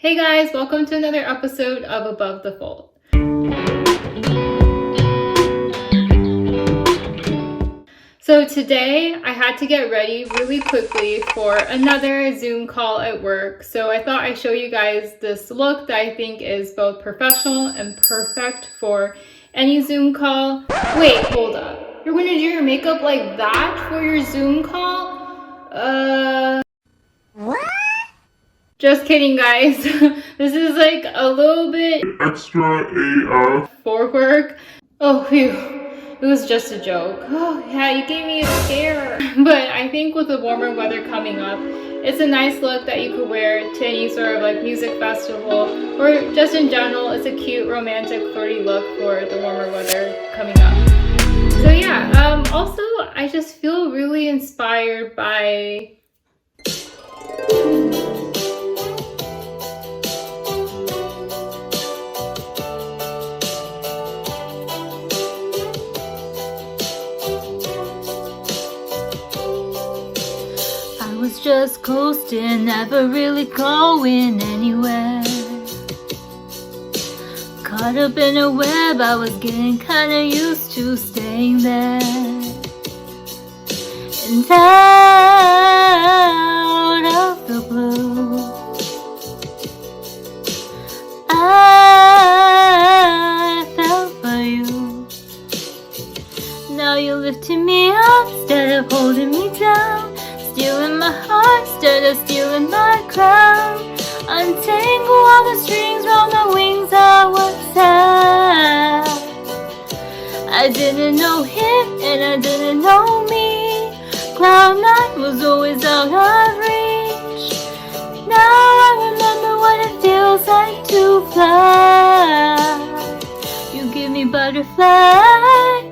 Hey guys, welcome to another episode of Above the Fold. So today I had to get ready really quickly for another Zoom call at work. So I thought I'd show you guys this look that I think is both professional and perfect for any Zoom call. Wait, hold up. You're gonna do your makeup like that for your Zoom call? What? Just kidding, guys. This is like a little bit extra AF for work. Oh, phew. It was just a joke. Oh, yeah, you gave me a scare. But I think with the warmer weather coming up, it's a nice look that you could wear to any sort of like music festival or just in general. It's a cute, romantic, flirty look for the warmer weather coming up. So yeah, also, I just feel really inspired by just coasting, never really going anywhere. Caught up in a web, I was getting kinda used to staying there. And out of the blue, I fell for you. Now you're lifting me up instead of holding me down. Stealing my heart instead of stealing my crown. Untangle all the strings round my wings, I was sad. I didn't know him and I didn't know me. Cloud nine was always out of reach. Now I remember what it feels like to fly. You give me butterflies.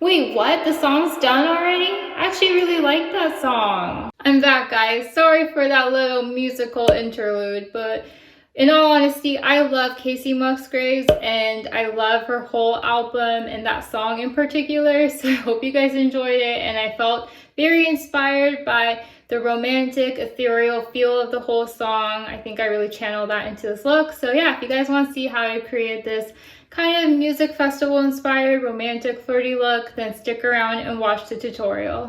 Wait, what? The song's done already? I actually really like that song. I'm back, guys. Sorry for that little musical interlude, but in all honesty, I love Kacey Musgraves and I love her whole album and that song in particular, so I hope you guys enjoyed it, and I felt very inspired by the romantic, ethereal feel of the whole song. I think I really channeled that into this look. So yeah, if you guys want to see how I create this kind of music festival inspired romantic flirty look, then stick around and watch the tutorial.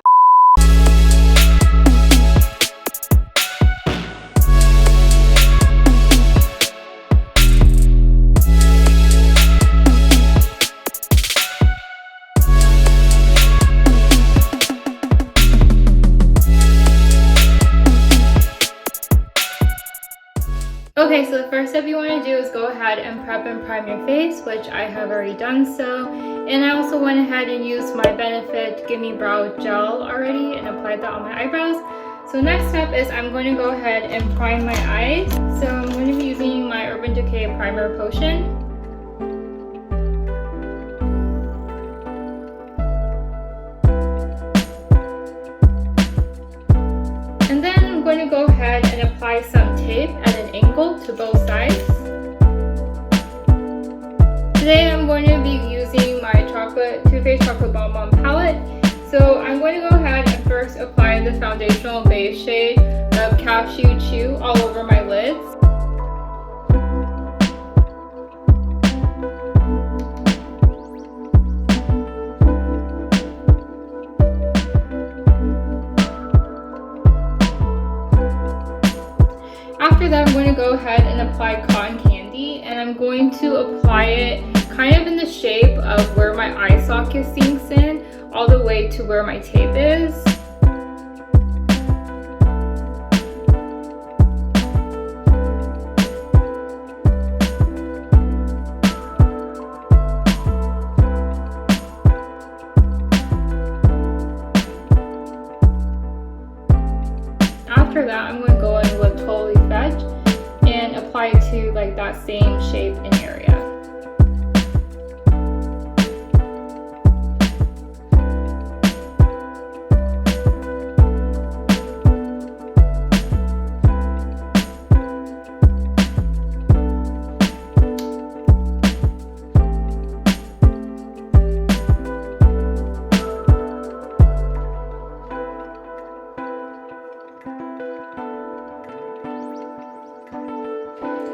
Okay, so the first step you want to do is go ahead and prep and prime your face, which I have already done so. And I also went ahead and used my Benefit Gimme Brow Gel already and applied that on my eyebrows. So next step is I'm going to go ahead and prime my eyes. So I'm going to be using my Urban Decay Primer Potion. And then I'm going to go ahead and apply some tape at an angle to both sides. Today I'm going to be using my Too Faced Chocolate Bonbon palette. So I'm going to go ahead and first apply the foundational base shade of Cashew Chew all over my lids. After that, I'm going to go ahead and apply cotton candy, and I'm going to apply it kind of in the shape of where my eye socket sinks in, all the way to where my tape is. After that, I'm going to go in with Totally Fetch and apply it to like that same shape and area.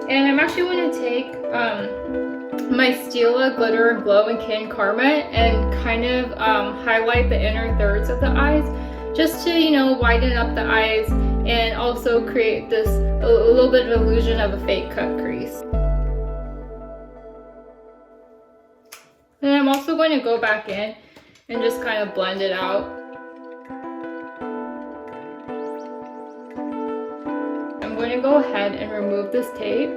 And I'm actually going to take my Stila Glitter and Glow in Kin Karma and kind of highlight the inner thirds of the eyes, just to, you know, widen up the eyes and also create this a little bit of illusion of a fake cut crease. And I'm also going to go back in and just kind of blend it out. I'm going to go ahead and remove this tape.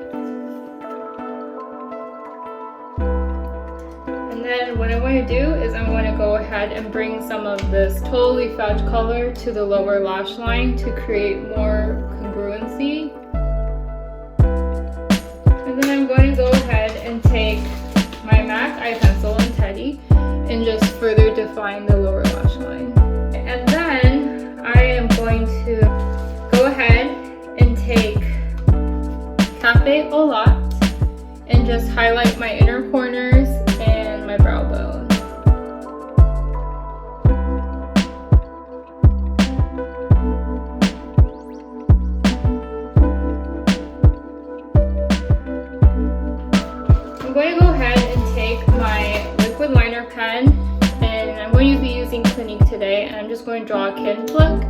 And then what I'm going to do is I'm going to go ahead and bring some of this Totally Fudge color to the lower lash line to create more congruency. And then I'm going to go ahead and take my MAC eye pencil in Teddy and just further define the lower lash line. And then I am going to go ahead and take Cafe Au Lat and just highlight my inner corners and my brow bone. I'm going to go ahead and take my liquid liner pen, and I'm going to be using Clinique today, and I'm just going to draw a kin flick.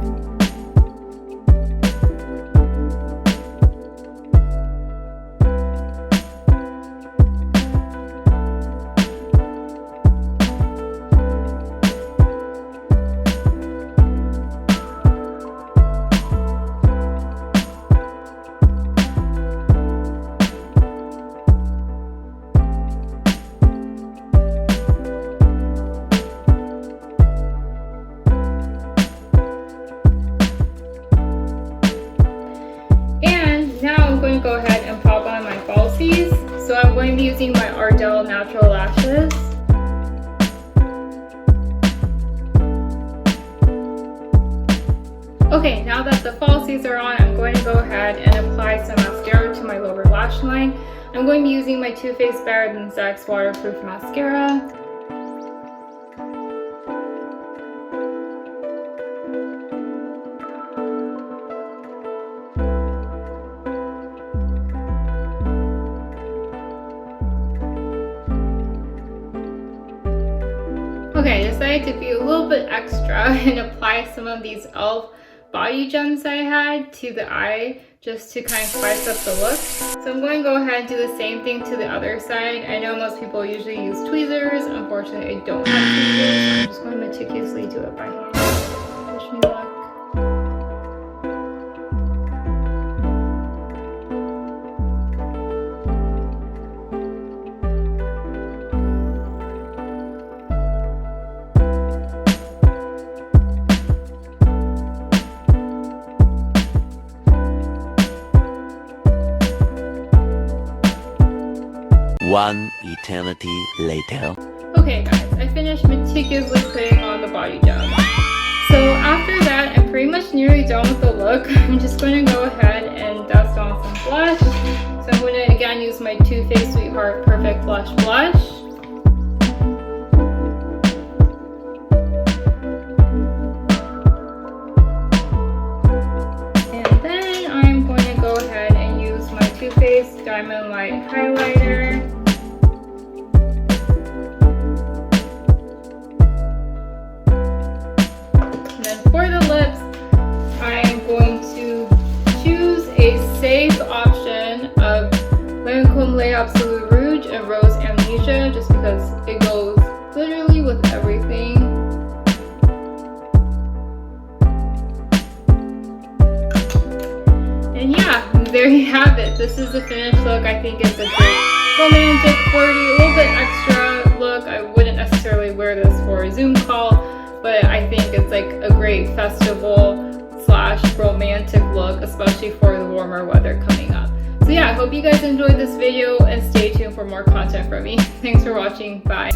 Go ahead and pop on my falsies. So I'm going to be using my Idole natural lashes. Okay, now that the falsies are on, I'm going to go ahead and apply some mascara to my lower lash line. I'm going to be using my Too Faced Better Than Sex waterproof mascara. Okay, I decided to be a little bit extra and apply some of these e.l.f. body gems I had to the eye just to kind of spice up the look. So I'm going to go ahead and do the same thing to the other side. I know most people usually use tweezers. Unfortunately, I don't have tweezers, so I'm just going to meticulously do it by hand. Wish me luck. One eternity later. Okay guys, I finished meticulously putting on the body gel. So after that, I'm pretty much nearly done with the look. I'm just going to go ahead and dust on some blush. So I'm going to again use my Too Faced Sweetheart Perfect Blush Blush. And then I'm going to go ahead and use my Too Faced Diamond Light Highlighter. For the lips, I am going to choose a safe option of Lancome Le Absolute Rouge and Rose Amnesia, just because it goes literally with everything. And yeah, there you have it. This is the finished look. I think it's a great romantic, flirty, a little bit extra look. I wouldn't necessarily wear this for a Zoom call, but I think it's like a great festival / romantic look, especially for the warmer weather coming up. So yeah, I hope you guys enjoyed this video and stay tuned for more content from me. Thanks for watching. Bye.